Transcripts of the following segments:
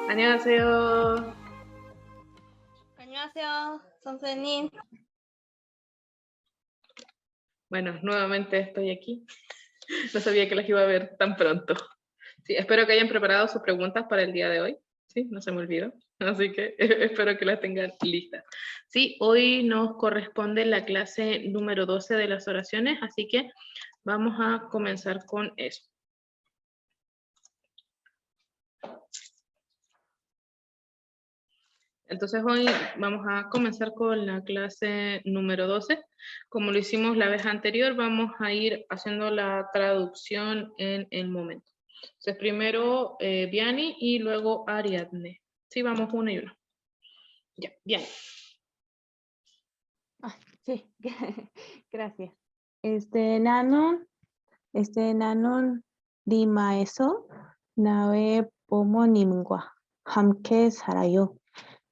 안녕하세요. 안녕하세요, 선생님. Bueno, nuevamente estoy aquí. No sabía que las iba a ver tan pronto. Sí, espero que hayan preparado sus preguntas para el día de hoy. Sí, no se me olvidó. Así que espero que las tengan listas. Sí, hoy nos corresponde la clase número 12 de las oraciones, así que vamos a comenzar con eso. Entonces hoy vamos a comenzar con la clase número 12. Como lo hicimos la vez anterior, vamos a ir haciendo la traducción en el momento. Entonces primero Vianney y luego Ariadne. Sí, vamos uno y uno. Ya, bien. Sí, gracias. 나는 리마에서 나의 부모님과 함께 살아요.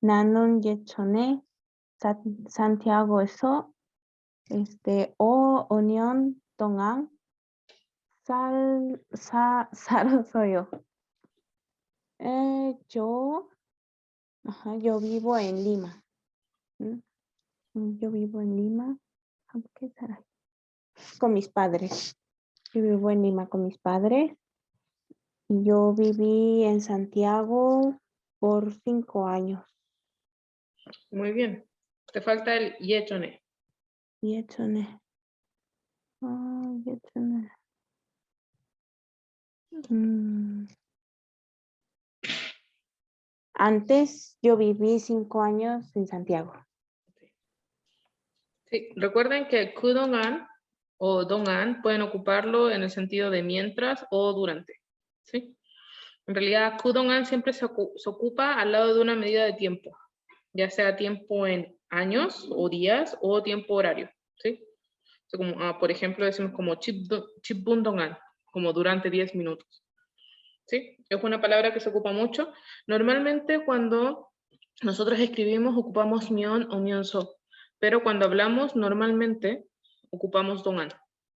나는 예전에 산티아고에서 5년 동안 살았어요. Yo vivo en Lima. Yo vivo en Lima. 함께 살아요. Con mis padres. Yo vivo en Lima con mis padres. Y yo viví en Santiago por 5 años. Muy bien. Te falta el 예전에. 예전에. 예전에. Antes yo viví 5 años en Santiago. Sí, recuerden que 그동안 o 동안 pueden ocuparlo en el sentido de mientras o durante. ¿Sí? En realidad, 그동안 siempre se ocupa al lado de una medida de tiempo, ya sea tiempo en años o días o tiempo horario. ¿Sí? O sea, como, por ejemplo, decimos como 10분 동안, como durante 10 minutos. ¿Sí? Es una palabra que se ocupa mucho. Normalmente cuando nosotros escribimos ocupamos mion o mionso, pero cuando hablamos normalmente ocupamos 동안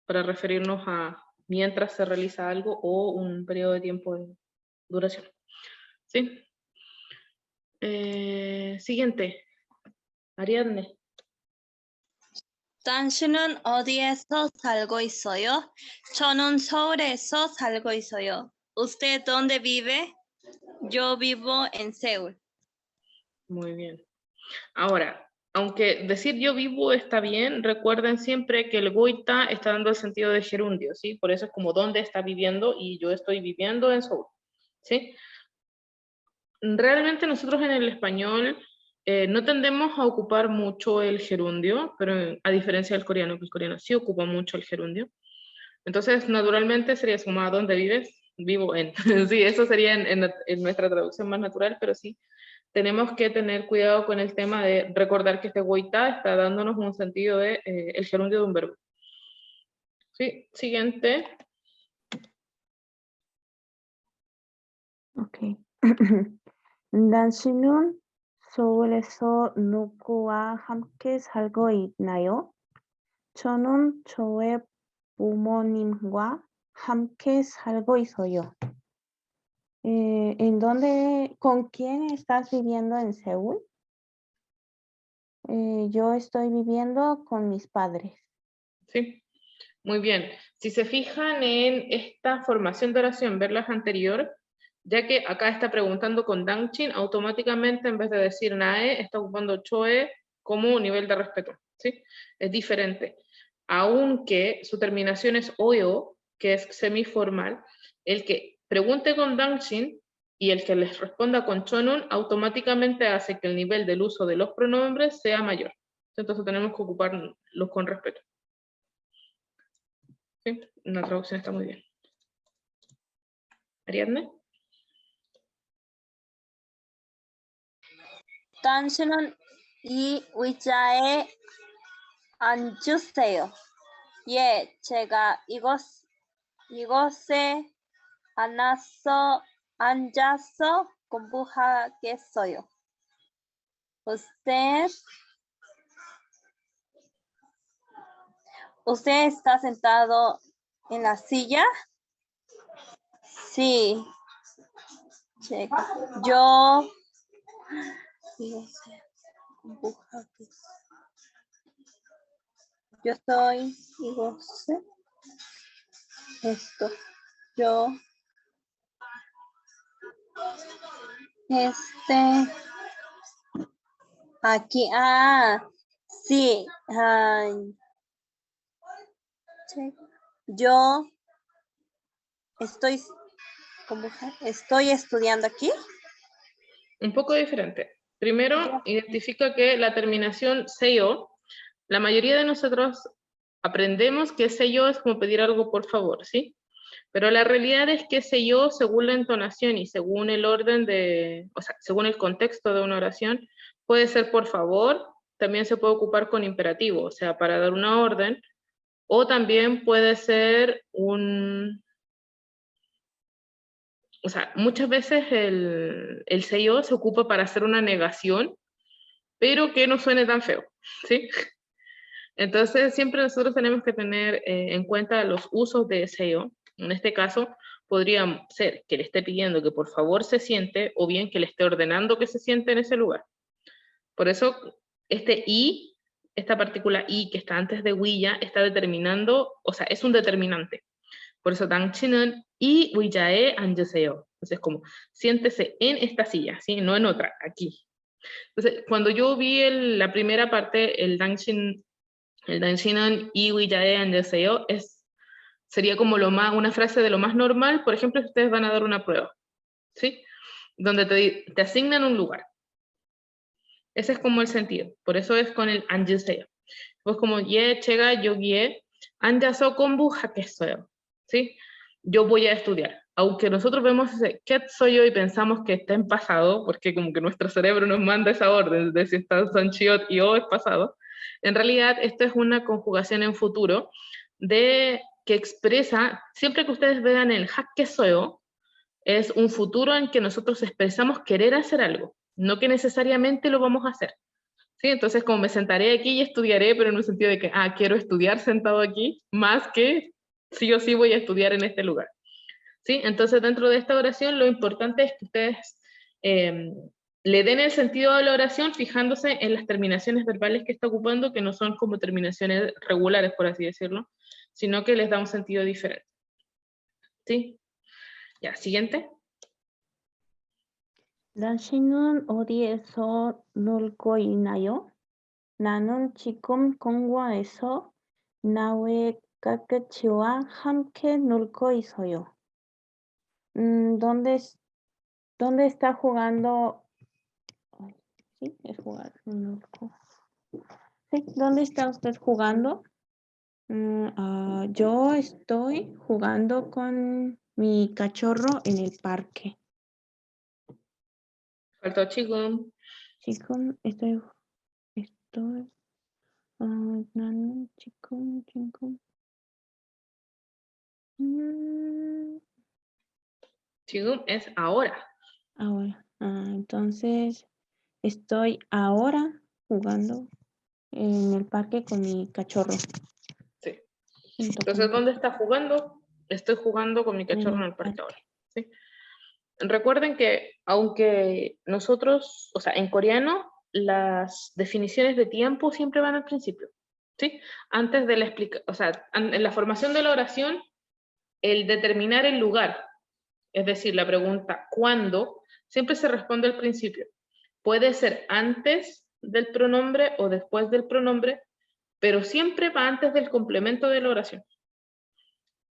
para referirnos a mientras se realiza algo o un periodo de tiempo de duración. ¿Sí? Siguiente. Ariadne. 당신은 어디에서 살고 있어요? 저는 서울에서 살고 있어요. ¿Usted dónde vive? Yo vivo en Seúl. Muy bien. Ahora, aunque decir yo vivo está bien, recuerden siempre que el goita está dando el sentido de gerundio, ¿sí? Por eso es como dónde está viviendo y yo estoy viviendo en Seúl, ¿sí? Realmente nosotros en el español no tendemos a ocupar mucho el gerundio, pero a diferencia del coreano, que el coreano sí ocupa mucho el gerundio. Entonces, naturalmente sería como ¿a dónde vives? Vivo en. Sí, eso sería en nuestra traducción más natural, pero sí, tenemos que tener cuidado con el tema de recordar que este goita está dándonos un sentido de el gerundio de un verbo. Sí, siguiente. Ok. 당신은 서울에서 누구와 함께 살고 있나요? 저는 저의 부모님과 함께 살고 있어요. ¿En dónde, con quién estás viviendo en Seúl? Yo estoy viviendo con mis padres. Sí, muy bien. Si se fijan en esta formación de oración, verlas anterior, ya que acá está preguntando con Dangchin, automáticamente en vez de decir nae, está ocupando choe como nivel de respeto. ¿Sí? Es diferente. Aunque su terminación es oyo, que es semiformal, el que pregunte con Dangchin y el que les responda con chonun automáticamente hace que el nivel del uso de los pronombres sea mayor. Entonces tenemos que ocuparlos con respeto. ¿Sí? La traducción está muy bien. Ariadne. 당신은 이 의자에 앉으세요. 예, 제가 이곳에 앉아서 공부하겠어요. ¿Usted ¿Usted está sentado en la silla? Sí. Checa. Yo estoy, digo, esto. Yo, aquí, sí, yo estoy, estoy estudiando aquí. Un poco diferente. Primero, identifica que la terminación seyo, la mayoría de nosotros aprendemos que seyo es como pedir algo por favor, ¿sí? Pero la realidad es que seyo, según la entonación y según el orden de, o sea, según el contexto de una oración, puede ser por favor, también se puede ocupar con imperativo, o sea, para dar una orden, o también puede ser o sea, muchas veces el seyo se ocupa para hacer una negación, pero que no suene tan feo, ¿sí? Entonces, siempre nosotros tenemos que tener en cuenta los usos de seyo. En este caso, podría ser que le esté pidiendo que por favor se siente, o bien que le esté ordenando que se siente en ese lugar. Por eso, este i, esta partícula i que está antes de willa, está determinando, o sea, es un determinante. Por eso, 당신은 이 의자에 앉으세요. Entonces, como, siéntese en esta silla, ¿sí? No en otra, aquí. Entonces, cuando yo vi la primera parte, el 당신은 이 의자에 앉으세요, sería como una frase de lo más normal, por ejemplo, si ustedes van a dar una prueba, ¿sí? Donde te asignan un lugar. Ese es como el sentido. Por eso es con el 앉으세요. Pues como, 예, 제가 여기에 앉아서 공부하겠어요, ¿sí? Yo voy a estudiar. Aunque nosotros vemos ese ¿qué soy yo? Y pensamos que está en pasado, porque como que nuestro cerebro nos manda esa orden de si está sonchiot y o es pasado. En realidad, esto es una conjugación en futuro que expresa, siempre que ustedes vean el 학겠어요, es un futuro en que nosotros expresamos querer hacer algo, no que necesariamente lo vamos a hacer. ¿Sí? Entonces, como me sentaré aquí y estudiaré, pero en un sentido de que, quiero estudiar sentado aquí, más que sí o sí voy a estudiar en este lugar. ¿Sí? Entonces, dentro de esta oración, lo importante es que ustedes le den el sentido a la oración fijándose en las terminaciones verbales que está ocupando, que no son como terminaciones regulares, por así decirlo, sino que les da un sentido diferente. ¿Sí? Ya, siguiente. 당신은 어디에서 놀고 있나요? 나는 지금 공원에서 나의 가족과 함께 놀고 있어요. ¿Dónde está jugando? Sí, es jugar. Sí, ¿dónde está usted jugando? Yo estoy jugando con mi cachorro en el parque. Faltó chico. 지금 estoy 나는 지금 Chico es ahora. ahora. Entonces estoy ahora jugando en el parque con mi cachorro. Sí. Entonces, ¿dónde está jugando? Estoy jugando con mi cachorro en el parque ahora. ¿Sí? Recuerden que aunque nosotros, o sea, en coreano, las definiciones de tiempo siempre van al principio, ¿sí? Antes de la explicación, o sea, en la formación de la oración, el determinar el lugar, es decir, la pregunta ¿cuándo? Siempre se responde al principio. Puede ser antes del pronombre o después del pronombre, pero siempre va antes del complemento de la oración.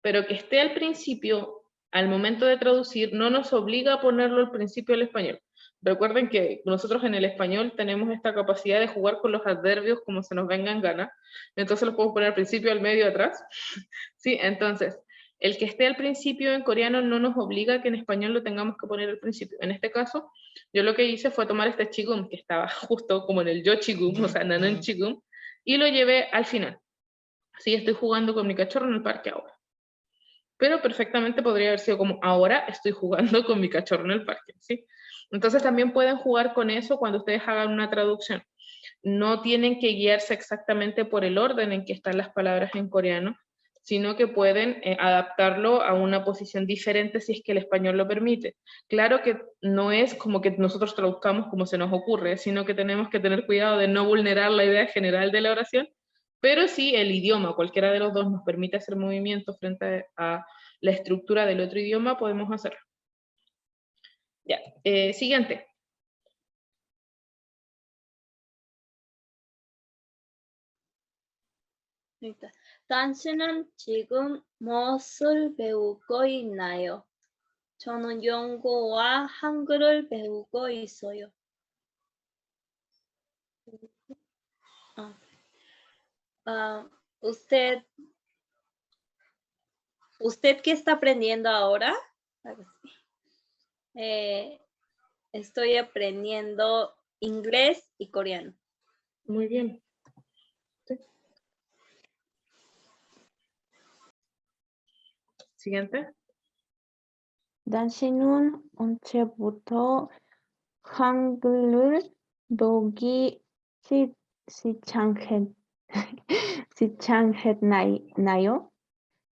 Pero que esté al principio, al momento de traducir, no nos obliga a ponerlo al principio del español. Recuerden que nosotros en el español tenemos esta capacidad de jugar con los adverbios como se nos venga en gana, entonces los podemos poner al principio, al medio, atrás. Sí, entonces, el que esté al principio en coreano no nos obliga a que en español lo tengamos que poner al principio. En este caso, yo lo que hice fue tomar este chigum, que estaba justo como en el yo chigum, o sea, nanan chigum, y lo llevé al final. Sí, estoy jugando con mi cachorro en el parque ahora. Pero perfectamente podría haber sido como, ahora estoy jugando con mi cachorro en el parque, ¿sí? Entonces también pueden jugar con eso cuando ustedes hagan una traducción. no tienen que guiarse exactamente por el orden en que están las palabras en coreano, sino que pueden adaptarlo a una posición diferente si es que el español lo permite. Claro que no es como que nosotros traduzcamos como se nos ocurre, sino que tenemos que tener cuidado de no vulnerar la idea general de la oración, pero si el idioma, cualquiera de los dos, nos permite hacer movimientos frente a la estructura del otro idioma, podemos hacerlo. Ya, siguiente. 일단, 당신은 지금 무엇을 배우고 있나요? 저는 영어와 한글을 배우고 있어요. ¿Usted qué está aprendiendo ahora? Estoy aprendiendo inglés y coreano. Muy bien. Sí. Siguiente. 당신은 언제부터 한글을 배우기 시작했나요?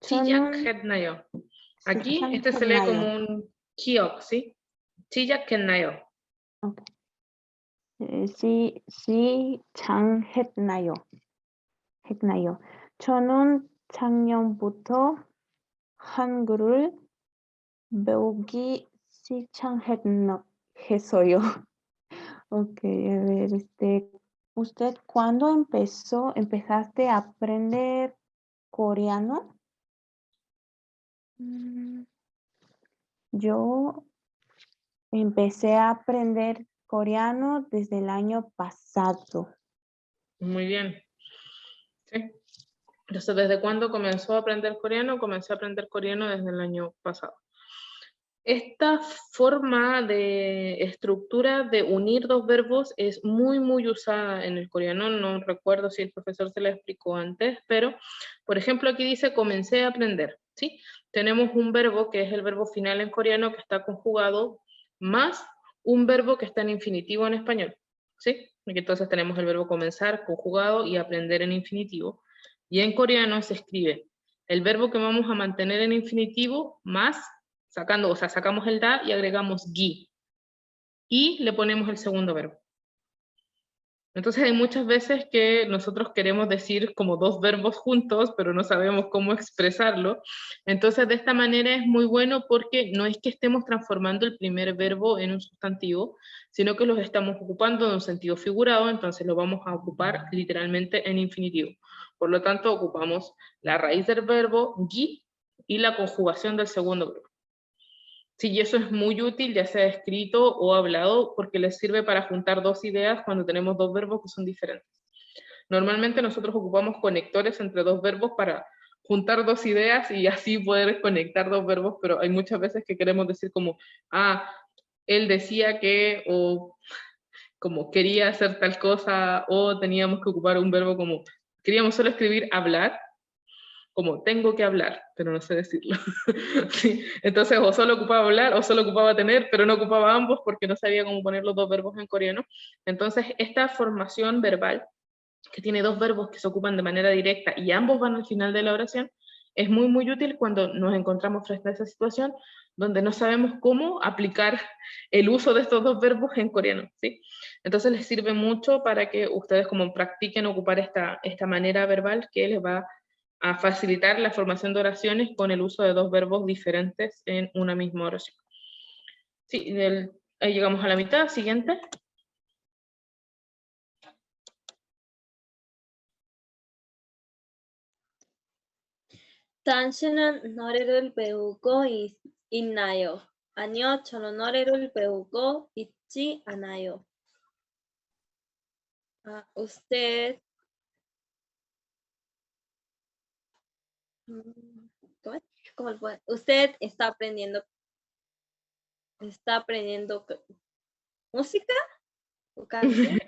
시작했나요. Aquí este se lee como un 기억, ¿sí? 시작했나요. Okay. 시작했나요? 저는 작년부터 한글을 배우기 시작했어요. Ok, a ver, ¿usted cuándo empezaste a aprender coreano? Yo empecé a aprender coreano desde el año pasado. Muy bien. Sí. Entonces, ¿desde cuándo comenzó a aprender coreano? Comencé a aprender coreano desde el año pasado. Esta forma de estructura de unir dos verbos es muy, muy usada en el coreano. No recuerdo si el profesor se la explicó antes, pero, por ejemplo, aquí dice comencé a aprender, ¿sí? Tenemos un verbo que es el verbo final en coreano que está conjugado más un verbo que está en infinitivo en español, ¿sí? Y entonces tenemos el verbo comenzar conjugado y aprender en infinitivo. Y en coreano se escribe el verbo que vamos a mantener en infinitivo más sacamos el da y agregamos gi. Y le ponemos el segundo verbo. Entonces hay muchas veces que nosotros queremos decir como dos verbos juntos, pero no sabemos cómo expresarlo. Entonces de esta manera es muy bueno porque no es que estemos transformando el primer verbo en un sustantivo, sino que los estamos ocupando en un sentido figurado, entonces lo vamos a ocupar literalmente en infinitivo. Por lo tanto, ocupamos la raíz del verbo gi y la conjugación del segundo verbo. Sí, y eso es muy útil, ya sea escrito o hablado, porque les sirve para juntar dos ideas cuando tenemos dos verbos que son diferentes. Normalmente nosotros ocupamos conectores entre dos verbos para juntar dos ideas y así poder conectar dos verbos, pero hay muchas veces que queremos decir como, él decía que, o como quería hacer tal cosa, o teníamos que ocupar un verbo como, queríamos solo escribir hablar, como tengo que hablar, pero no sé decirlo. Sí. Entonces o solo ocupaba hablar o solo ocupaba tener, pero no ocupaba ambos porque no sabía cómo poner los dos verbos en coreano. Entonces esta formación verbal, que tiene dos verbos que se ocupan de manera directa y ambos van al final de la oración, es muy, muy útil cuando nos encontramos frente a esa situación donde no sabemos cómo aplicar el uso de estos dos verbos en coreano, ¿sí? Entonces les sirve mucho para que ustedes como practiquen ocupar esta manera verbal que les va a facilitar la formación de oraciones con el uso de dos verbos diferentes en una misma oración. Sí, ahí llegamos a la mitad. Siguiente. 당신은 노래를 배우고 있나요? 아니요, 저는 노래를 배우고 있지 않아요. Usted usted está aprendiendo música o canción.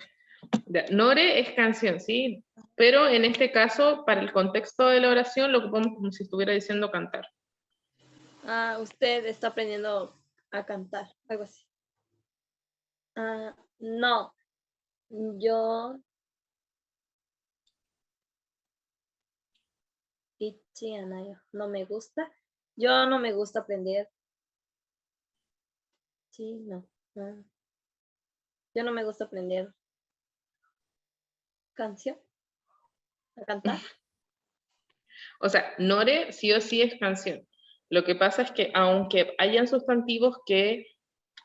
Nore es canción, sí, pero en este caso, para el contexto de la oración, lo ocupamos como si estuviera diciendo cantar. Usted está aprendiendo a cantar, algo así. No, yo 있지 않아요. No me gusta. Yo no me gusta aprender. Sí, no. No. Yo no me gusta aprender canción, a cantar. O sea, nore sí o sí es canción. Lo que pasa es que aunque hayan sustantivos que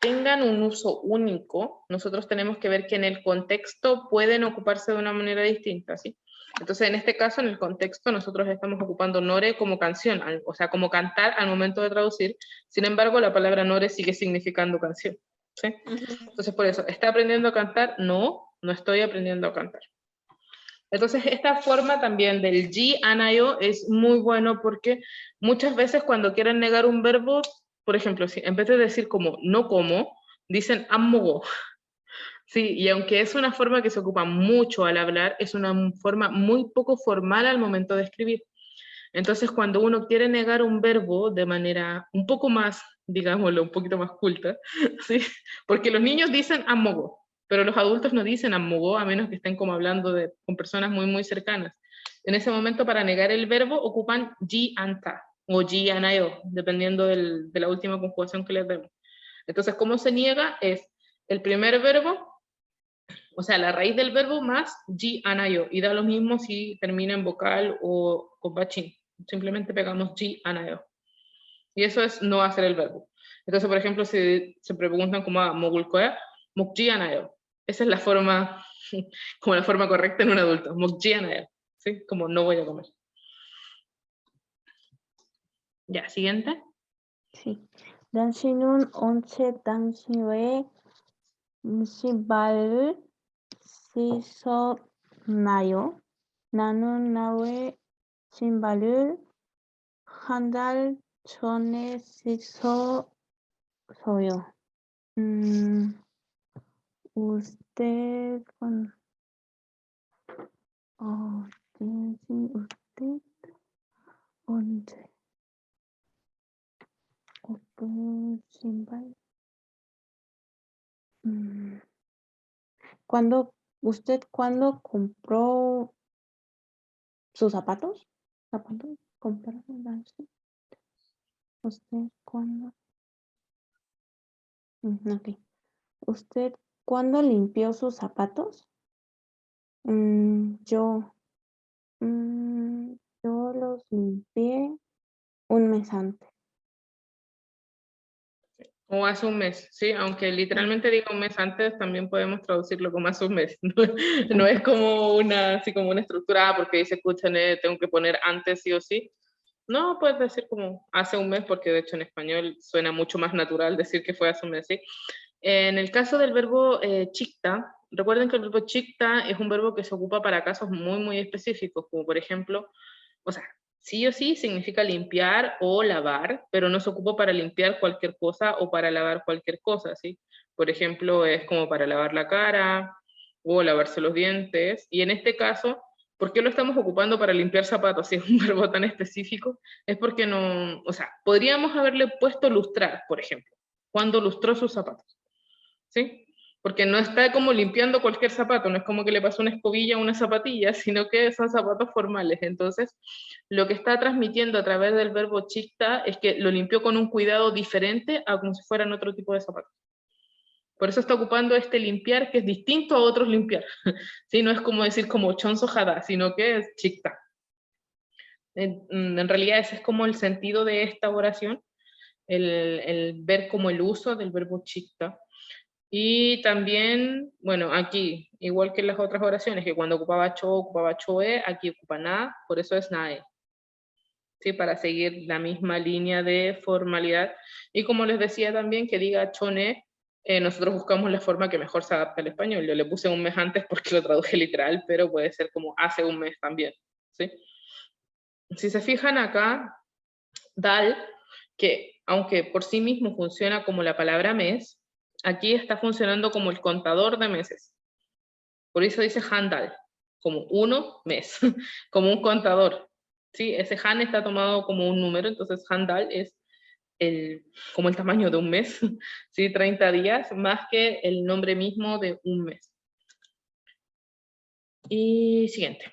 tengan un uso único, nosotros tenemos que ver que en el contexto pueden ocuparse de una manera distinta, ¿sí? Entonces, en este caso, en el contexto, nosotros estamos ocupando nore como canción, o sea, como cantar al momento de traducir. Sin embargo, la palabra nore sigue significando canción, ¿sí? Entonces, por eso, ¿está aprendiendo a cantar? No, no estoy aprendiendo a cantar. Entonces, esta forma también del ji anayo es muy bueno porque muchas veces cuando quieren negar un verbo, por ejemplo, si en vez de decir como no como, dicen ammogo. Sí, y aunque es una forma que se ocupa mucho al hablar, es una forma muy poco formal al momento de escribir. Entonces, cuando uno quiere negar un verbo de manera un poco más, digámoslo, un poquito más culta, ¿sí? Porque los niños dicen ammogo, pero los adultos no dicen ammogo a menos que estén como hablando con personas muy, muy cercanas. En ese momento, para negar el verbo, ocupan ji anta o ji anayo, dependiendo de la última conjugación que les demos. Entonces, ¿cómo se niega? Es el primer verbo, o sea, la raíz del verbo más ji anayo, y da lo mismo si termina en vocal o con bachín. Simplemente pegamos ji anayo. Y eso es no hacer el verbo. Entonces, por ejemplo, si se preguntan como a mogulkoya, mukji anayo. Esa es la forma, como la forma correcta en un adulto. Mukji anayo. ¿Sí? Como no voy a comer. Ya, siguiente. Sí. 당신은 언제 당신의 신발을 씻었나요? 나는 나의 신발을 한 달 전에 씻었어요. usted, usted, 언제, 어떤 신발? ¿Cuándo compró sus zapatos? ¿Zapatos? ¿Compraron así? ¿Usted cuándo? Ok. ¿Usted cuándo limpió sus zapatos? Yo los limpié un mes antes. O hace un mes, ¿sí? Aunque literalmente diga un mes antes, también podemos traducirlo como hace un mes. No es como así como una estructura, porque dice, escúchame, tengo que poner antes sí o sí. No, puedes decir como hace un mes, porque de hecho en español suena mucho más natural decir que fue hace un mes, ¿sí? En el caso del verbo chicta, recuerden que el verbo chicta es un verbo que se ocupa para casos muy, muy específicos, como por ejemplo, o sea, sí o sí significa limpiar o lavar, pero no se ocupa para limpiar cualquier cosa o para lavar cualquier cosa, ¿sí? Por ejemplo, es como para lavar la cara o lavarse los dientes, y en este caso, ¿por qué lo estamos ocupando para limpiar zapatos si es un verbo tan específico? Es porque no, o sea, podríamos haberle puesto lustrar, por ejemplo, cuando lustró sus zapatos, ¿sí? Porque no está como limpiando cualquier zapato, no es como que le pasó una escobilla a una zapatilla, sino que son zapatos formales. Entonces, lo que está transmitiendo a través del verbo chicta es que lo limpió con un cuidado diferente a como si fueran otro tipo de zapatos. Por eso está ocupando este limpiar que es distinto a otros limpiar. ¿Sí? No es como decir como chonsojada, sino que es chicta. En realidad ese es como el sentido de esta oración, el ver como el uso del verbo chicta. Y también, bueno, aquí, igual que en las otras oraciones, que cuando ocupaba cho, ocupaba choe, aquí ocupa na, por eso es nae. ¿Sí? Para seguir la misma línea de formalidad. Y como les decía también, que diga chone, nosotros buscamos la forma que mejor se adapta al español. Yo le puse un mes antes porque lo traduje literal, pero puede ser como hace un mes también. ¿Sí? Si se fijan acá, dal, que aunque por sí mismo funciona como la palabra mes, aquí está funcionando como el contador de meses. Por eso dice handal, como uno mes, como un contador. ¿Sí? Ese han está tomado como un número, entonces handal es como el tamaño de un mes, ¿sí? 30 días, más que el nombre mismo de un mes. Y siguiente.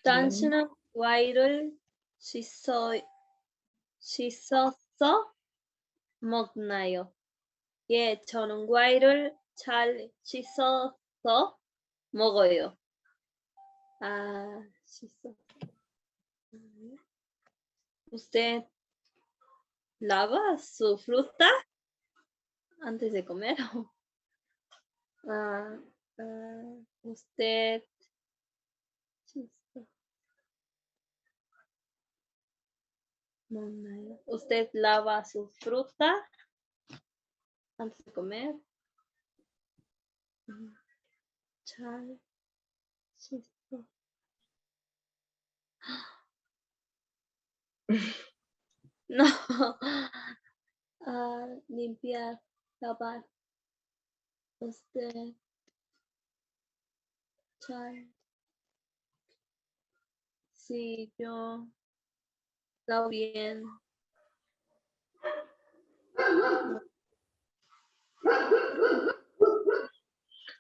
당신은 과일을 씻어서 먹나요? 예, 저는 과일을 잘 씻어서 먹어요. Ah, 씻어. ¿Usted lava su fruta antes de comer? ¿Usted ¿Usted lava su fruta antes de comer? 잘 씻어. No. Limpiar, lavar. Usted 잘. Sí, yo lavo bien.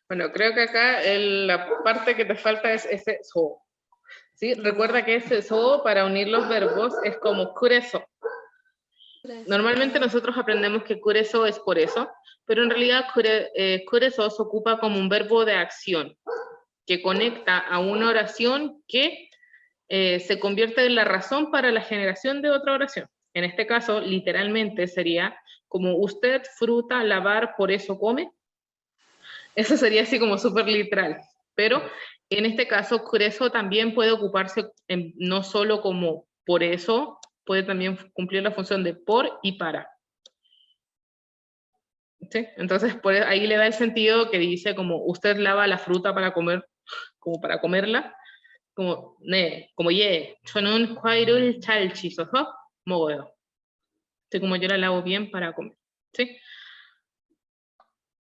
Bueno, creo que acá la parte que te falta es ese so. ¿Sí? Recuerda que ese so para unir los verbos es como kureso. Normalmente nosotros aprendemos que kureso es por eso, pero en realidad kureso se ocupa como un verbo de acción que conecta a una oración que se convierte en la razón para la generación de otra oración. En este caso, literalmente sería como usted fruta, lavar, por eso come. Eso sería así como súper literal. Pero en este caso, kureso también puede ocuparse no solo como por eso, puede también cumplir la función de por y para. ¿Sí? Entonces, ahí le da el sentido que dice como usted lava la fruta para comer, como para comerla, como ye, 저는 과일을 잘 씻어서 먹어요. Así como yo la lavo bien para comer. ¿Sí?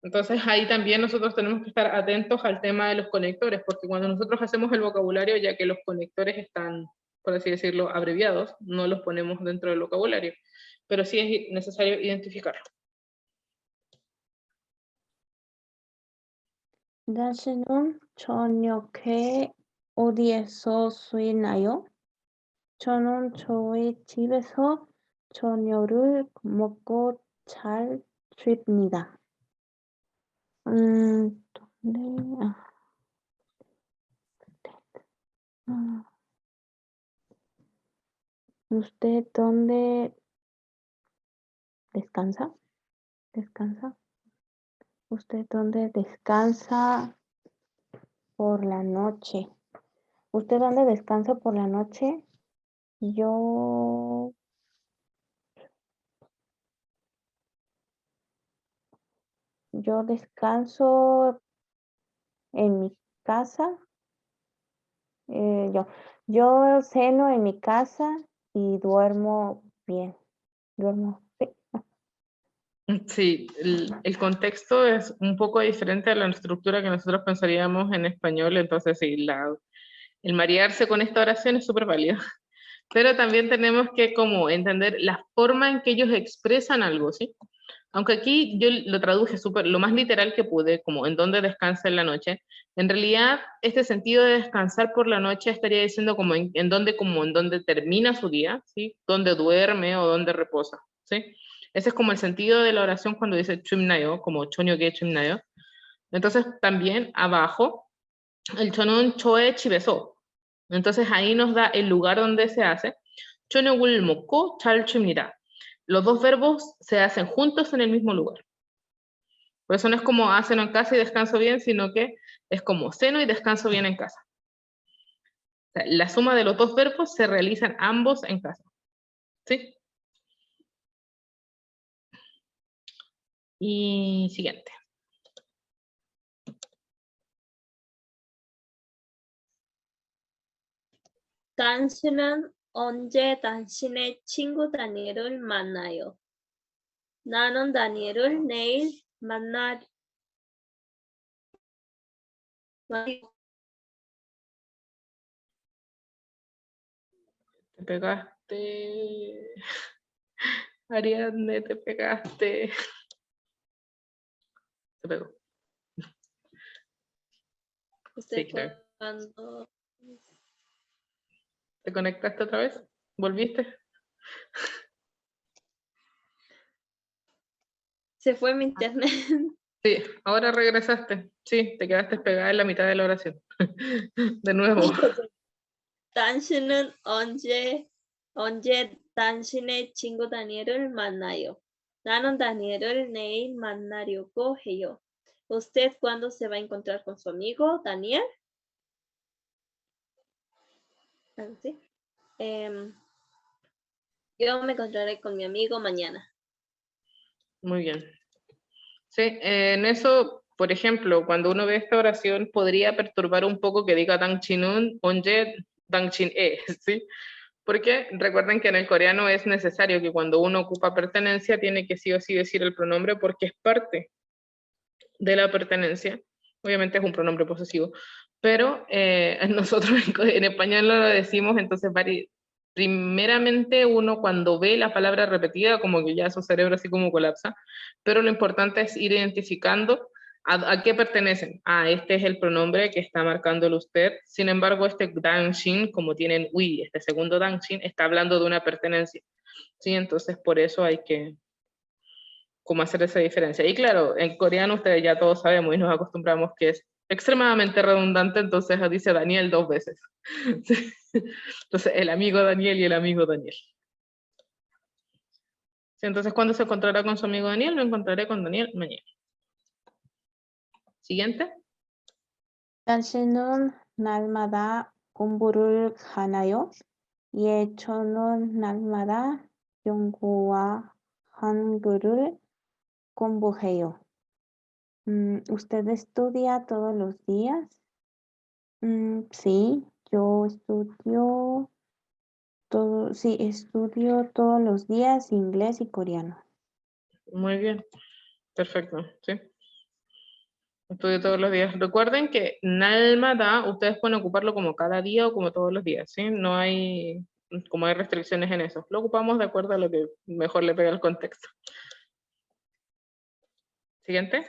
Entonces ahí también nosotros tenemos que estar atentos al tema de los conectores, porque cuando nosotros hacemos el vocabulario, ya que los conectores están, por así decirlo, abreviados, no los ponemos dentro del vocabulario, pero sí es necesario identificarlo. 당신은 저녁에 어디에서 쉬나요? 저는 저희 집에서 저녁을 먹고 잘 쉽니다. ¿Dónde? ¿Usted dónde descansa? ¿Descansa? ¿Usted dónde descansa por la noche? ¿Usted dónde descansa por la noche? Yo descanso en mi casa. Yo ceno en mi casa y duermo bien. Duermo, sí. Sí, el contexto es un poco diferente a la estructura que nosotros pensaríamos en español, entonces sí, el marearse con esta oración es súper válido. Pero también tenemos que como entender la forma en que ellos expresan algo, ¿sí? Aunque aquí yo lo traduje lo más literal que pude, como en dónde descansa en la noche, en realidad este sentido de descansar por la noche estaría diciendo como en dónde termina su día, ¿sí? Dónde duerme o dónde reposa, ¿sí? Ese es como el sentido de la oración cuando dice chumnayo, como choñoque chumnayo. Entonces también abajo, el chonon choe chibeso. Entonces ahí nos da el lugar donde se hace. choñogul moko chal chumnira. Los dos verbos se hacen juntos en el mismo lugar. Por eso no es como hacen en casa y descanso bien, sino que es como ceno y descanso bien en casa. O sea, la suma de los dos verbos se realizan ambos en casa. ¿Sí? Y siguiente. 당신은 언제 당신의 친구 다니엘을 만나요? 나는 다니엘을 내일 만나. Te pegaste. Ariadne, te pegaste. Se pegó. Usted Sí, claro. cuando ¿Te conectaste otra vez? ¿Volviste? Se fue mi internet. Sí, ahora regresaste. Sí, te quedaste pegada en la mitad de la oración. De nuevo. 당신은 언제 당신의 친구 다니엘을 만나요? 나는 다니엘을 내일 만나려고 해요. ¿Usted cuándo se va a encontrar con su amigo Daniel? ¿Sí? Yo me encontraré con mi amigo mañana. Muy bien. Sí, en eso, por ejemplo, cuando uno ve esta oración, podría perturbar un poco que diga 당신은 언제 당신에, ¿sí? Porque recuerden que en el coreano es necesario que cuando uno ocupa pertenencia tiene que sí o sí decir el pronombre porque es parte de la pertenencia. Obviamente es un pronombre posesivo, pero nosotros en español no lo decimos, entonces primeramente uno cuando ve la palabra repetida como que ya su cerebro así como colapsa, pero lo importante es ir identificando a qué pertenecen. Ah, este es el pronombre que está marcándolo usted. Sin embargo, este dangshin, como tienen uy, este segundo dangshin, está hablando de una pertenencia. ¿Sí? Entonces, por eso hay que como hacer esa diferencia. Y claro, en coreano ustedes ya todos sabemos y nos acostumbramos que es extremadamente redundante, entonces dice Daniel 2 veces. Entonces, el amigo Daniel y el amigo Daniel. Sí, entonces, ¿cuándo se encontrará con su amigo Daniel? Lo encontraré con Daniel mañana. Siguiente. 당신은 날마다 공부를 하나요? 예, 저는 날마다 영어와 한글을 공부해요. ¿Usted estudia todos los días? Sí, yo estudio estudio todos los días inglés y coreano. Muy bien. Perfecto. Sí. Estudio todos los días. Recuerden que nalmada ustedes pueden ocuparlo como cada día o como todos los días, ¿sí? No hay, como hay restricciones en eso. Lo ocupamos de acuerdo a lo que mejor le pega el contexto. Siguiente.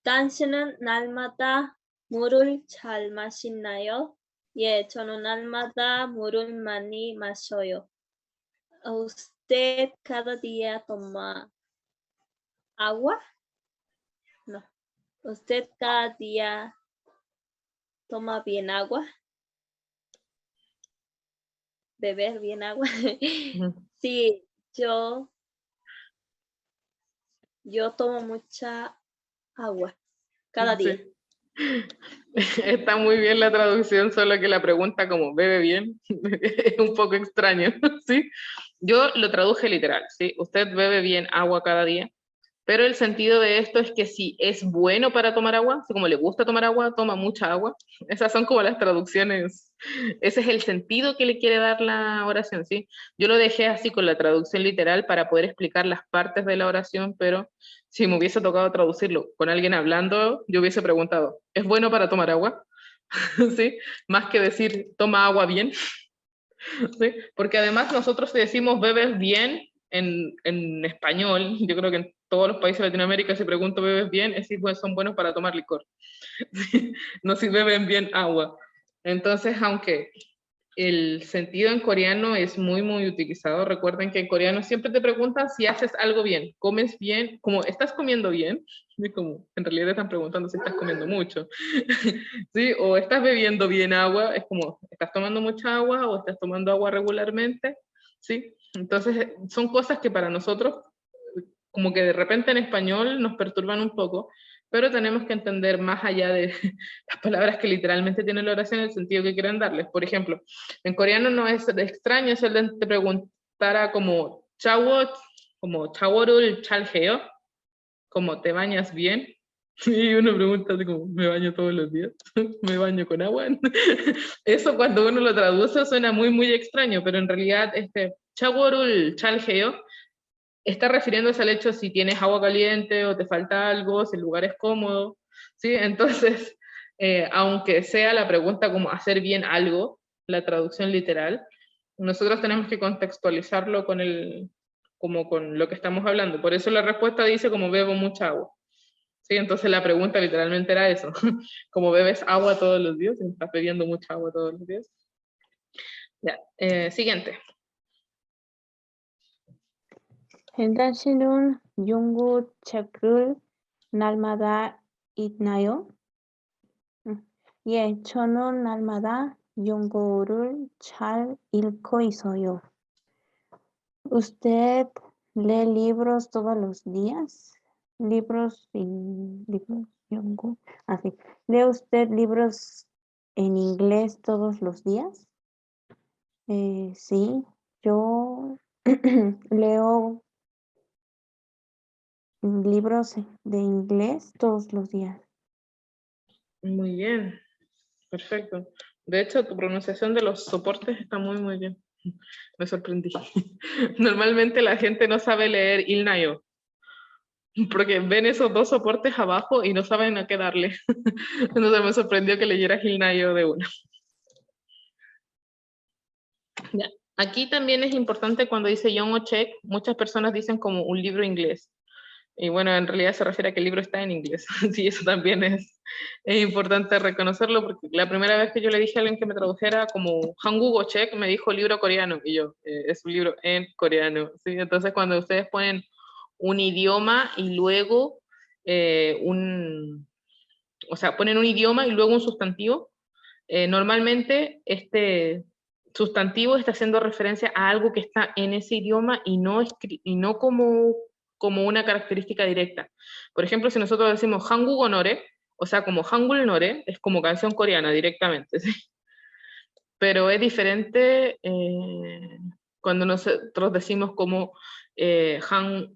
당신은 날마다 물을 잘 마시나요? 예, 저는 날마다 물을 많이 마셔요. ¿Usted cada día toma agua? No. ¿Usted cada día toma bien agua? ¿Beber bien agua? Sí, yo tomo mucha agua cada día. Sí. Está muy bien la traducción, solo que la pregunta como ¿bebe bien? Es un poco extraño, ¿sí? Yo lo traduje literal, ¿sí? Usted bebe bien agua cada día, pero el sentido de esto es que si es bueno para tomar agua, si como le gusta tomar agua, toma mucha agua. Esas son como las traducciones, ese es el sentido que le quiere dar la oración, ¿sí? Yo lo dejé así con la traducción literal para poder explicar las partes de la oración, pero si me hubiese tocado traducirlo con alguien hablando, yo hubiese preguntado, ¿es bueno para tomar agua? ¿Sí? Más que decir, toma agua bien. ¿Sí? Porque además nosotros decimos bebes bien en español, yo creo que en todos los países de Latinoamérica si pregunto bebes bien, es si son buenos para tomar licor. ¿Sí? No si beben bien agua. Entonces, aunque el sentido en coreano es muy, muy utilizado. Recuerden que en coreano siempre te preguntan si haces algo bien, comes bien, como estás comiendo bien, y como en realidad te están preguntando si estás comiendo mucho, ¿sí? O estás bebiendo bien agua, es como, ¿estás tomando mucha agua o estás tomando agua regularmente? ¿Sí? Entonces, son cosas que para nosotros, como que de repente en español nos perturban un poco, pero tenemos que entender más allá de las palabras que literalmente tiene la oración, el sentido que quieren darles. Por ejemplo, en coreano no es extraño si alguien te preguntara como chawo, como chaworul chalgeo, como te bañas bien. Y uno pregunta así como, ¿me baño todos los días? ¿Me baño con agua? Eso cuando uno lo traduce suena muy, muy extraño, pero en realidad chaworul chalgeo está refiriéndose al hecho si tienes agua caliente o te falta algo, si el lugar es cómodo, ¿sí? Entonces, aunque sea la pregunta como hacer bien algo, la traducción literal, nosotros tenemos que contextualizarlo como con lo que estamos hablando. Por eso la respuesta dice como bebo mucha agua, Sí, entonces la pregunta literalmente era eso. Como bebes agua todos los días, y estás bebiendo mucha agua todos los días. Ya, siguiente. 당신은 연구책을 날마다 읽나요? 예, 저는 날마다 연구를 잘 읽고 있어요. ¿Usted lee libros todos los días? Libros 연구. Así. ¿Lee usted libros en inglés todos los días? Sí, yo leo libros de inglés todos los días. Muy bien, perfecto. De hecho, tu pronunciación de los soportes está muy, muy bien. Me sorprendí. Normalmente la gente no sabe leer ilnayo, porque ven esos dos soportes abajo y no saben a qué darle. Entonces me sorprendió que leyeras ilnayo de una. Ya. Aquí también es importante cuando dice Young o Check, muchas personas dicen como un libro inglés. Y bueno, en realidad se refiere a que el libro está en inglés. Sí, eso también es importante reconocerlo, porque la primera vez que yo le dije a alguien que me tradujera como Hangugo Check, me dijo libro coreano, y yo, es un libro en coreano. ¿Sí? Entonces, cuando ustedes ponen un idioma y luego o sea, ponen un idioma y luego un sustantivo, normalmente este sustantivo está haciendo referencia a algo que está en ese idioma y no como una característica directa. Por ejemplo, si nosotros decimos Hangugo Nore, o sea, como Hangul Nore, es como canción coreana directamente, ¿sí? Pero es diferente cuando nosotros decimos como,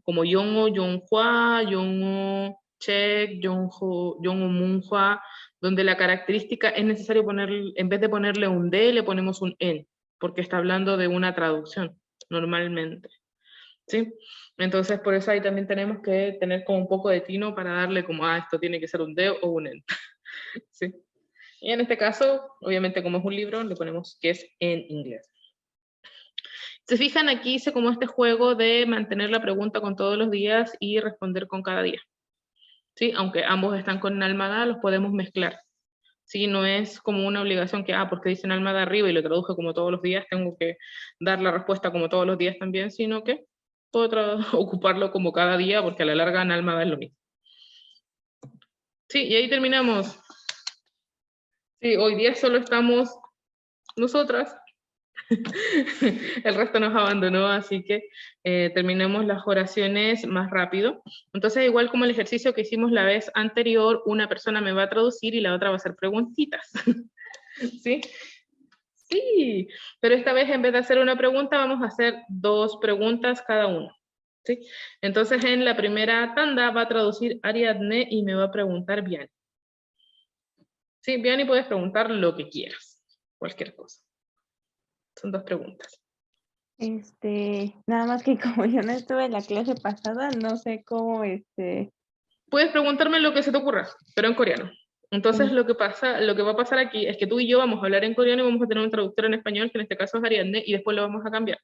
como Yongo, Yonghua, Yongo Check, Yongo Munhua, donde la característica es necesario ponerle, en vez de ponerle un D, le ponemos un N, porque está hablando de una traducción, normalmente. ¿Sí? Entonces, por eso ahí también tenemos que tener como un poco de tino para darle como, esto tiene que ser un D o un N. ¿Sí? Y en este caso, obviamente como es un libro, le ponemos que es en inglés. Se fijan, aquí hice como este juego de mantener la pregunta con todos los días y responder con cada día. ¿Sí? Aunque ambos están con Almada, los podemos mezclar. ¿Sí? No es como una obligación que, porque dicen Almada arriba y lo traduje como todos los días, tengo que dar la respuesta como todos los días también, sino que puedo ocuparlo como cada día, porque a la larga en Almada es lo mismo. Sí, y ahí terminamos. Sí, hoy día solo estamos nosotras. El resto nos abandonó, así que terminemos las oraciones más rápido. Entonces, igual como el ejercicio que hicimos la vez anterior, una persona me va a traducir y la otra va a hacer preguntitas. ¿Sí? Sí, pero esta vez en vez de hacer una pregunta, vamos a hacer 2 preguntas cada uno. ¿Sí? Entonces, en la primera tanda va a traducir Ariadne y me va a preguntar Vianney. Sí, Vianney, puedes preguntar lo que quieras, cualquier cosa. Son 2 preguntas. Nada más que como yo no estuve en la clase pasada, no sé cómo Puedes preguntarme lo que se te ocurra, pero en coreano. Entonces lo que va a pasar aquí es que tú y yo vamos a hablar en coreano y vamos a tener un traductor en español, que en este caso es Ariadne, y después lo vamos a cambiar.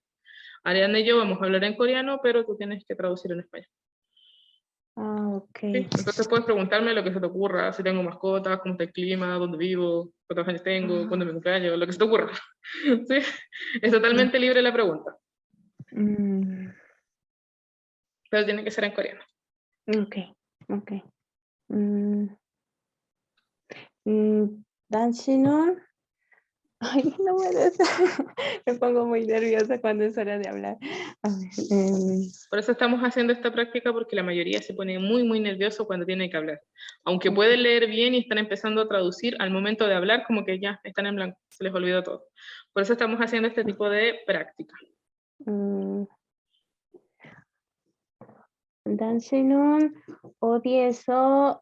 Ariadne y yo vamos a hablar en coreano, pero tú tienes que traducir en español. Ok. ¿Sí? Entonces puedes preguntarme lo que se te ocurra, si tengo mascotas, cómo está el clima, dónde vivo, cuántos años tengo, cuándo es mi cumpleaños, lo que se te ocurra. ¿Sí? Es totalmente libre la pregunta. Pero tiene que ser en coreano. Ok. 당신은 ay, no puede ser. Me pongo muy nerviosa cuando es hora de hablar. A ver, Por eso estamos haciendo esta práctica, porque la mayoría se pone muy, muy nervioso cuando tiene que hablar. Aunque pueden leer bien y están empezando a traducir, al momento de hablar como que ya están en blanco, se les olvidó todo. Por eso estamos haciendo este tipo de práctica. 당신은 어디에서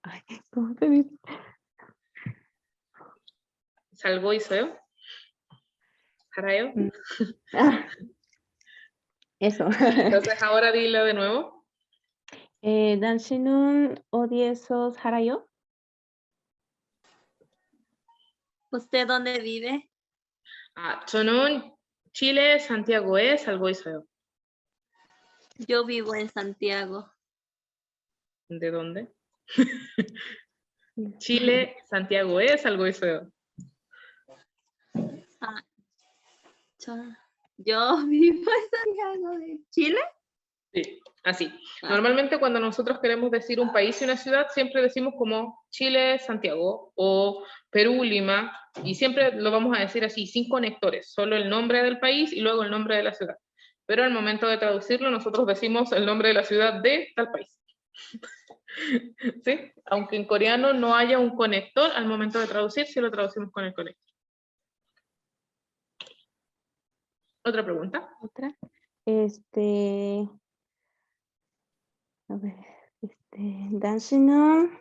ay, ¿cómo se dice? ¿Salgo y soy? ¿Jarayo? Eso. Entonces ahora dilo de nuevo. 당신은 어디에서 살아요? ¿Usted dónde vive? 저는 Chile, Santiago es, algo 있어요. Yo vivo en Santiago. ¿De dónde? Chile, Santiago es, algo 있어요. Ah, yo vivo en Santiago de Chile. Sí, así. Ah. Normalmente cuando nosotros queremos decir un país y una ciudad, siempre decimos como Chile, Santiago o Perú, Lima, y siempre lo vamos a decir así, sin conectores, solo el nombre del país y luego el nombre de la ciudad. Pero al momento de traducirlo, nosotros decimos el nombre de la ciudad de tal país. ¿Sí? Aunque en coreano no haya un conector, al momento de traducir, sí lo traducimos con el conector. ¿Otra pregunta? Otra. A ver, 당신은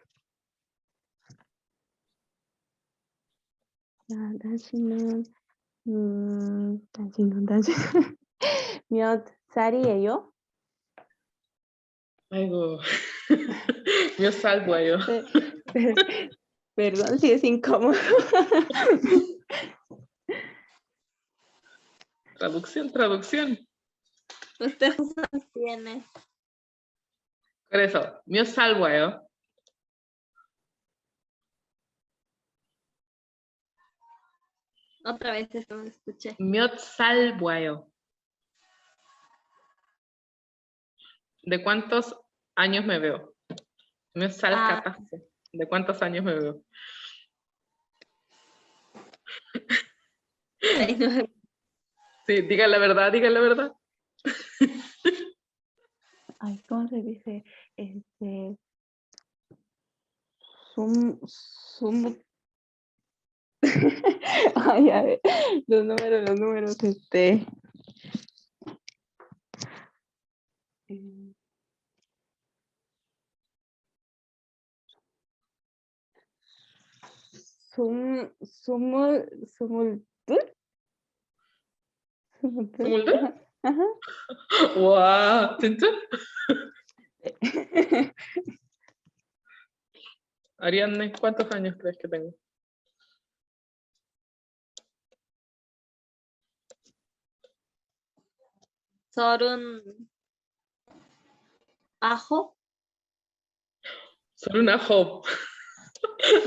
당신은 몇 살이에요? Algo. Yo salvo a yo. Perdón si es incómodo. Traducción. ¿Usted cuántos años tiene? Por eso, yo salvo a yo. Otra vez eso me escuché. 몇 살부아요. ¿De cuántos años me veo? 몇 살 같았어. ¿De cuántos años me veo? Ay, no. Sí, digan la verdad, digan la verdad. Ay, ¿cómo se dice? Ay, a ver, los números, 스물둘? ¿Sumulde? Ajá. 와, 진짜? Ariadne, ¿cuántos años crees que tengo? ¿Ajo? Solo una hop.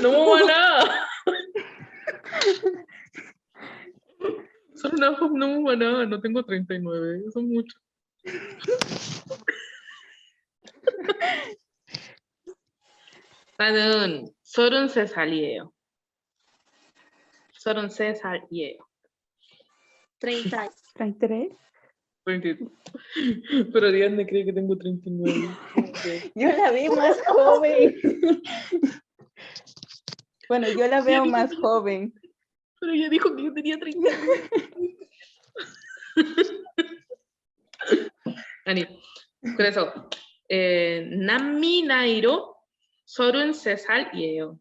No 많아. Solo una hop no 많아. No tengo 39. Son muchos. 나는 33살이에요. 33살이에요. 30 años. 33. 20. Pero Ariadne cree que tengo 39. Yo la vi más joven. Bueno, yo la veo más joven. Pero ella dijo que yo tenía 39. 아니, 그래서 남미 나이로 33살이에요.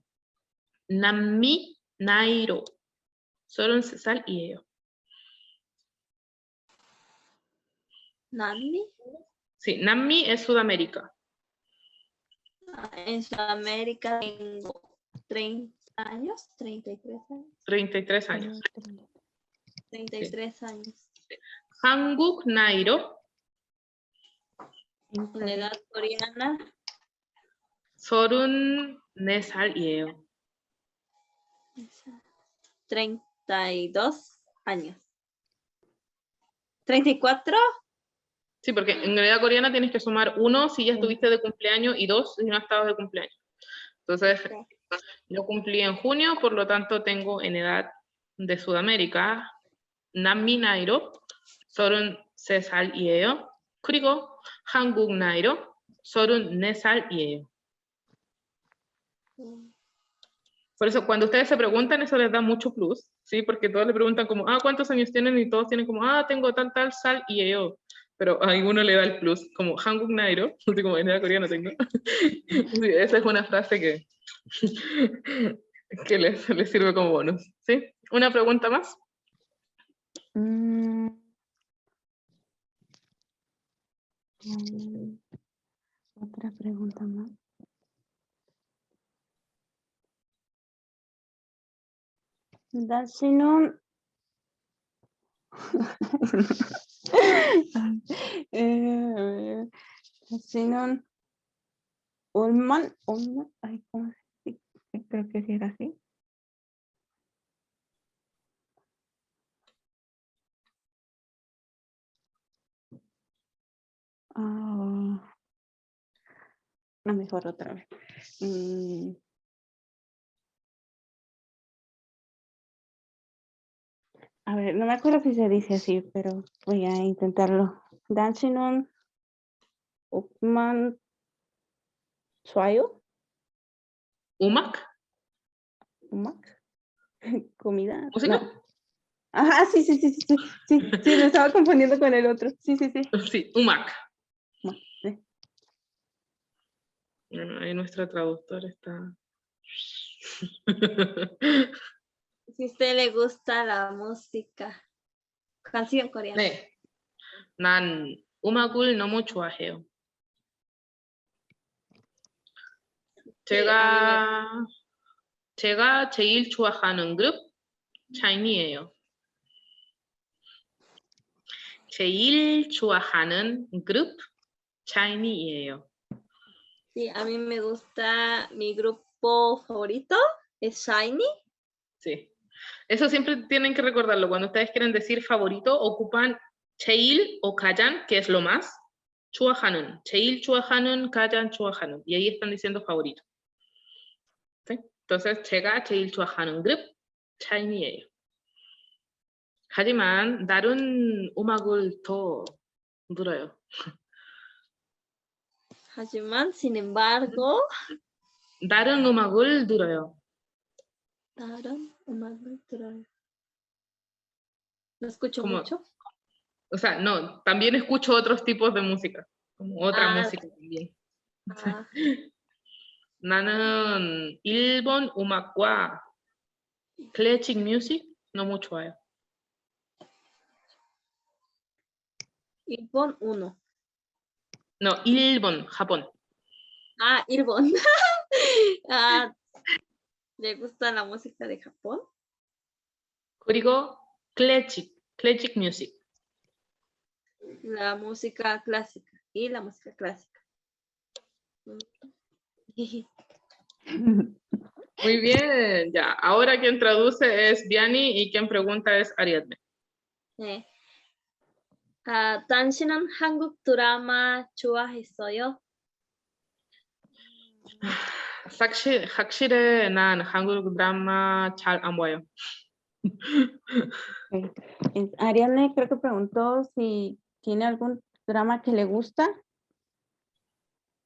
남미 나이로 33살이에요. ¿Nami? Sí, Nammi es Sudamérica. En Sudamérica tengo 30 años, 33 años. 33 años. 33 años. 한국 나이로 En edad coreana, 34살이에요. 32 años. ¿34? Sí, porque en edad coreana tienes que sumar 1 si ya estuviste de cumpleaños y 2 si no estabas de cumpleaños. Entonces, yo cumplí en junio, por lo tanto tengo en edad de Sudamérica 남미 나이로 33살이에요. 그리고 한국 나이로 34살이에요. Por eso, cuando ustedes se preguntan, eso les da mucho plus, ¿sí? Porque todos le preguntan como, ¿cuántos años tienen? Y todos tienen como, tengo tal, sal y yo. Pero a alguno le da el plus, como 한국 나이로, así como en edad coreana tengo. Sí, esa es una frase que les sirve como bonus, ¿sí? ¿Una pregunta más? Otra pregunta más. 당신은 Sinon, Ullman, ay, ¿cómo se dice? Creo que sí era así. No, mejor otra vez. A ver, no me acuerdo si se dice así, pero voy a intentarlo. Dansinon, Ullman, Suayo, Umak, Umak, comida. ¿música? No. Ajá, sí, lo estaba confundiendo con el otro. Sí. Sí, Umak. Sí. Bueno, ahí nuestro traductor está. Si a usted le gusta la música, canción coreana. 네, 난 음악을 너무 좋아해요. 제가 제일 좋아하는 그룹 샤이니예요. 제일 좋아하는 그룹 샤이니예요. Sí, a mí me gusta, mi grupo favorito es Shiny. Sí. Eso siempre tienen que recordarlo. Cuando ustedes quieren decir favorito, ocupan 제일 o 가장, que es lo más. 좋아하는, 제일 좋아하는, 가장 좋아하는. Y ahí están diciendo favorito. ¿Sí? Entonces, 제가 제일 좋아하는 그룹 샤이니예요. 하지만 다른 음악을 더 들어요. Hajiman, sin embargo, 다른 음악을 들어요. 다른 음악을 들어요. No escucho Como, mucho. o sea, no, también escucho otros tipos de música, como otra Ah, música también. 아, 나는 일본 음악과 클래식 뮤직 너무 좋아요. 일본 1. No, 일본, Japón. Ah, Irvon. Ah, ¿le gusta la música de Japón? 그리고 클래식 뮤직. La música clásica y la música clásica. Muy bien, ya. Ahora quien traduce es Vianney y quien pregunta es Ariadne. 네. 당신은 한국 드라마 좋아했어요? 확실해 난 한국 드라마 잘 안 봐요. Ariane creo que preguntó si tiene algún drama que le gusta.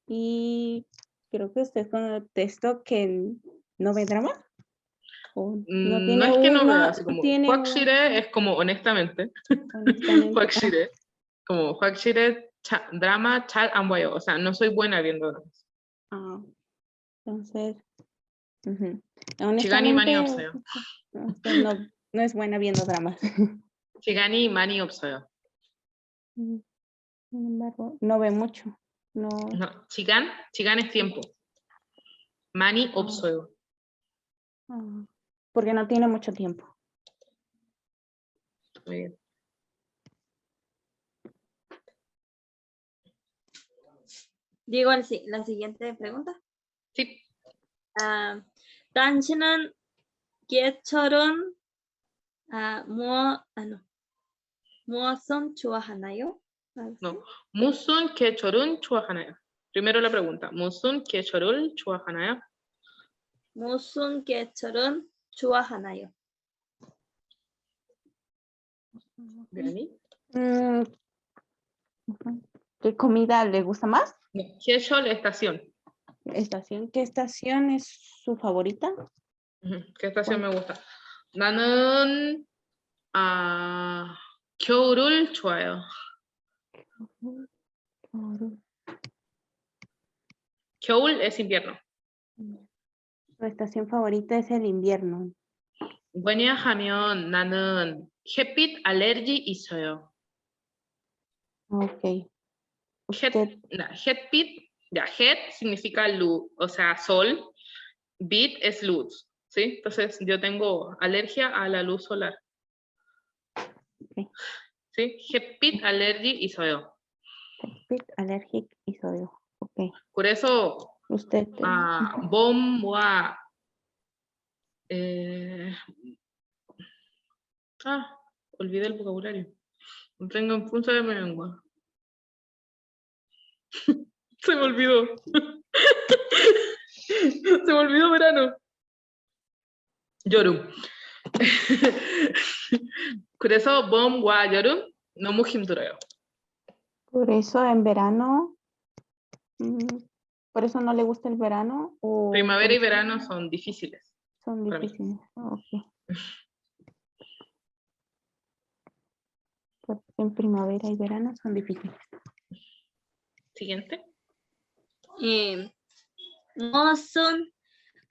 Y creo que usted contestó que no ve drama. ¿O no tiene es que no uno, vea, así como tiene 확실해 es como honestamente. honestamente. 확실해. Como 확실해 drama 잘 안 봐요. O sea, no soy buena viendo dramas. Entonces, 시간이 많이 honestamente, 없어요. usted no es buena viendo dramas. 시간이 많이 없어요. Sin embargo, no ve mucho. No. No, 시간 es tiempo. 많이 없어요. Porque no tiene mucho tiempo. Muy bien. Digo la siguiente pregunta. Sí. 당신은 개철은 무엇은 좋아하나요? No. 무슨 계절은 좋아하나요? Primero la pregunta. 무슨 계절을 좋아하나요? 무슨 계절은 좋아하나요? ¿Vianney? ¿Qué comida le gusta más? No. 계절, estación. Estación. ¿Qué estación es su favorita? ¿Qué estación me gusta? 나는 겨울을 좋아해요. 겨울 es invierno. Su estación favorita es el invierno. 왜냐하면 나는 햇빛 알레르기 있어요. Ok. 햇빛, ya, het significa luz, o sea, sol. Bit es luz, ¿sí? Entonces yo tengo alergia a la luz solar. Ok. ¿Sí? 햇빛 알레르기 있어요. 햇빛 allergic 있어요. Ok. 그래서 Usted. 봄과 olvidé el vocabulario. No tengo en punta de mi lengua. Se me olvidó. Se me olvidó verano. 여름. 그래서 봄과 여름 너무 힘들어요. Por eso en verano. Por eso no le gusta el verano. O Primavera por y verano son difíciles. son para mí. difíciles. Ok. Pues en primavera y verano son difíciles. Siguiente. 무슨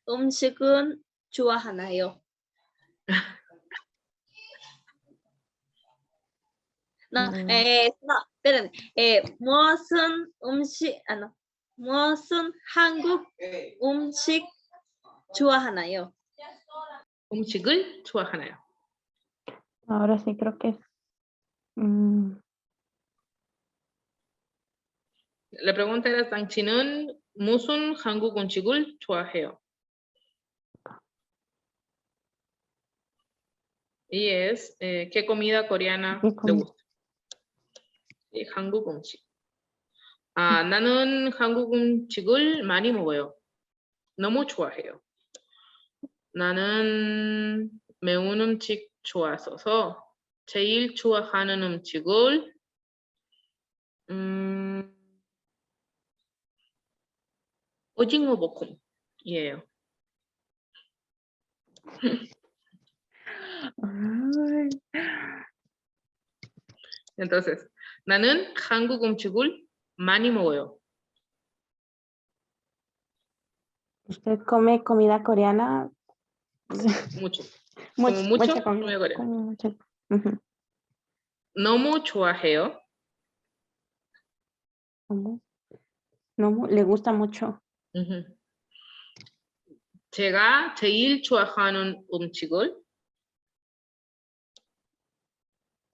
음식은 좋아하나요? No, espérame. 무슨 음식, no. 무슨 한국 음식 좋아하나요? 음식을 좋아하나요? Ahora sí creo que es. La pregunta era 당신은 무슨 한국 음식을 좋아해요? Y es ¿qué comida coreana ¿Qué le comida? gusta? 한국 음식. 나는 한국 음식을 많이 먹어요. 너무 좋아해요. 나는 매운 음식 좋아해서 제일 좋아하는 음식을 오징어 볶음이에요. Entonces, 나는 한국 음식을 많이 먹어요. Usted come comida coreana. Mucho. Mucha, Como mucho, mucha comida coreana. come mucha. Ujú. 너무 좋아해요. ¿Cómo? No, le gusta mucho. 제가 제일 좋아하는 음식을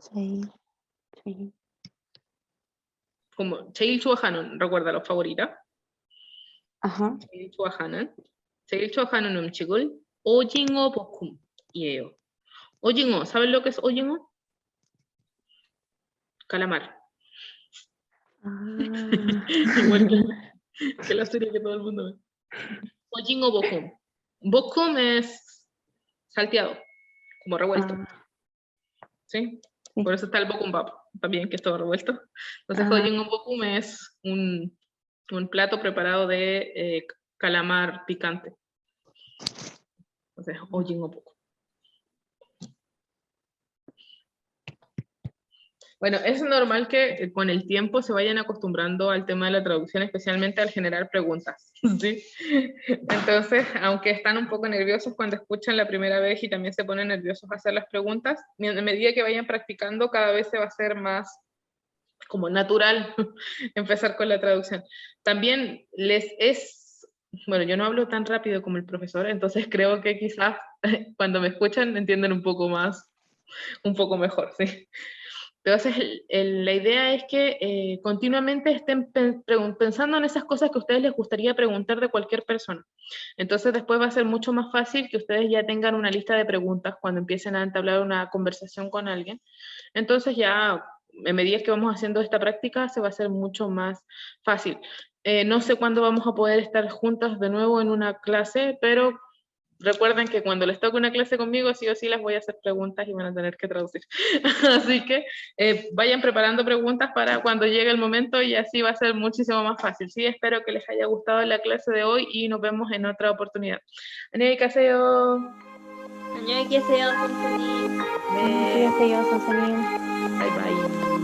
Sí, sí. como 제일 좋아하는, recuerda los favoritos. Ajá. 제일 좋아하는 음식을 오징어 볶음이에요. 오징어, ¿saben lo que es 오징어? Calamar. Igual que la serie que todo el mundo ve. 오징어 볶음. 볶음 es salteado, como revuelto. ¿Sí? Sí. Por eso está el bokumbap, también que es todo revuelto. Entonces, 오징어 볶음 es un plato preparado de calamar picante. Entonces, 오징어 볶음. Bueno, es normal que con el tiempo se vayan acostumbrando al tema de la traducción, especialmente al generar preguntas, ¿sí? Entonces, aunque están un poco nerviosos cuando escuchan la primera vez y también se ponen nerviosos a hacer las preguntas, a medida que vayan practicando, cada vez se va a hacer más como natural empezar con la traducción. También bueno, yo no hablo tan rápido como el profesor, entonces creo que quizás cuando me escuchan entienden un poco mejor, ¿sí? Entonces, la idea es que continuamente estén pensando en esas cosas que a ustedes les gustaría preguntar de cualquier persona. Entonces, después va a ser mucho más fácil que ustedes ya tengan una lista de preguntas cuando empiecen a entablar una conversación con alguien. Entonces, ya a medida que vamos haciendo esta práctica, se va a hacer mucho más fácil. No sé cuándo vamos a poder estar juntas de nuevo en una clase, pero recuerden que cuando les toque una clase conmigo, sí o sí les voy a hacer preguntas y van a tener que traducir. Así que vayan preparando preguntas para cuando llegue el momento y así va a ser muchísimo más fácil. Sí, espero que les haya gustado la clase de hoy y nos vemos en otra oportunidad. 안녕히 가세요. 안녕히 계세요, 선생님. 안녕히 계세요, 선생님. Bye bye.